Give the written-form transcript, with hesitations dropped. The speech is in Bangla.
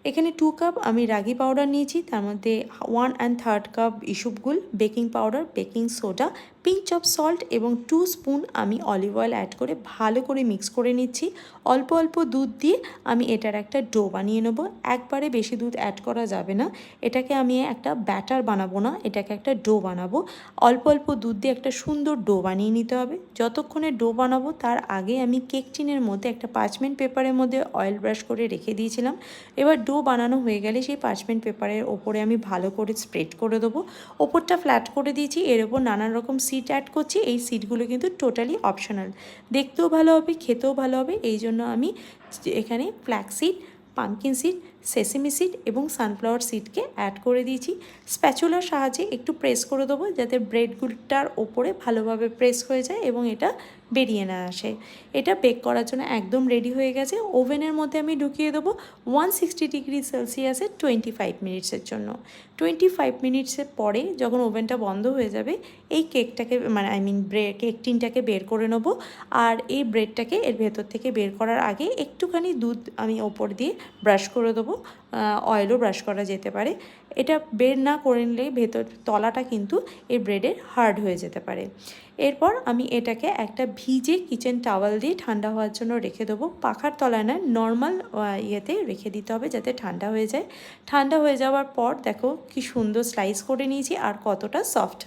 এখানে 2 কাপ আমি রাগি পাউডার নিয়েছি, তার মধ্যে 1 1/3 কাপ ইসবগুল, baking powder, baking soda, pinch of salt এবং 2 স্পুন আমি অলিভ অয়েল অ্যাড করে ভালো করে মিক্স করে নিচ্ছি। অল্প অল্প দুধ দিয়ে আমি এটার একটা ডো বানিয়ে নেব। একবারে বেশি দুধ অ্যাড করা যাবে না, এটাকে আমি একটা ব্যাটার বানাবো না, এটাকে একটা ডো বানাবো। অল্প অল্প দুধ দিয়ে একটা সুন্দর ডো বানিয়ে নিতে হবে। যতক্ষণে ডো বানাবো তার আগে আমি কেক টিনের মধ্যে একটা পার্চমেন্ট পেপারের মধ্যে অয়েল ব্রাশ করে রেখে দিয়েছিলাম। এবার ডো বানানো হয়ে গেলে সেই পার্চমেন্ট পেপারের ওপরে আমি ভালো করে স্প্রেড করে দেবো। ওপরটা ফ্ল্যাট করে দিয়েছি, এর ওপর নানান রকম সিড অ্যাড করছি। এই সিডগুলো কিন্তু টোটালি অপশনাল, দেখতেও ভালো হবে, খেতেও ভালো হবে। এই জন্য আমি এখানে flax seed, pumpkin seed, sesame seed এবং সানফ্লাওয়ার সিডকে অ্যাড করে দিয়েছি। স্প্যাচুলার সাহায্যে একটু প্রেস করে দেবো যাতে ব্রেডগুলোটার ওপরে ভালোভাবে প্রেস হয়ে যায় এবং এটা বেরিয়ে না আসে। এটা বেক করার জন্য একদম রেডি হয়ে গেছে। ওভেনের মধ্যে আমি ঢুকিয়ে দেবো 160 ডিগ্রি সেলসিয়াসে 25 মিনিটসের জন্য। 25 মিনিটসের পরে যখন ওভেনটা বন্ধ হয়ে যাবে, এই কেকটাকে মানে কেক টিনটাকে বের করে নেবো। আর এই ব্রেডটাকে এর ভেতর থেকে বের করার আগে একটুখানি দুধ আমি ওপর দিয়ে ব্রাশ করে দেবো, অয়েলও ব্রাশ করা যেতে পারে। এটা বের না করে নিলে ভেতর তলাটা কিন্তু এই ব্রেডের হার্ড হয়ে যেতে পারে। এরপর আমি এটাকে একটা ভিজে কিচেন টাওয়াল দিয়ে ঠান্ডা হওয়ার জন্য রেখে দেবো। পাখার তলায় না, নর্মাল ইয়েতে রেখে দিতে হবে যাতে ঠান্ডা হয়ে যায়। ঠান্ডা হয়ে যাওয়ার পর দেখো কি সুন্দর স্লাইস করে নিয়েছি আর কতটা সফট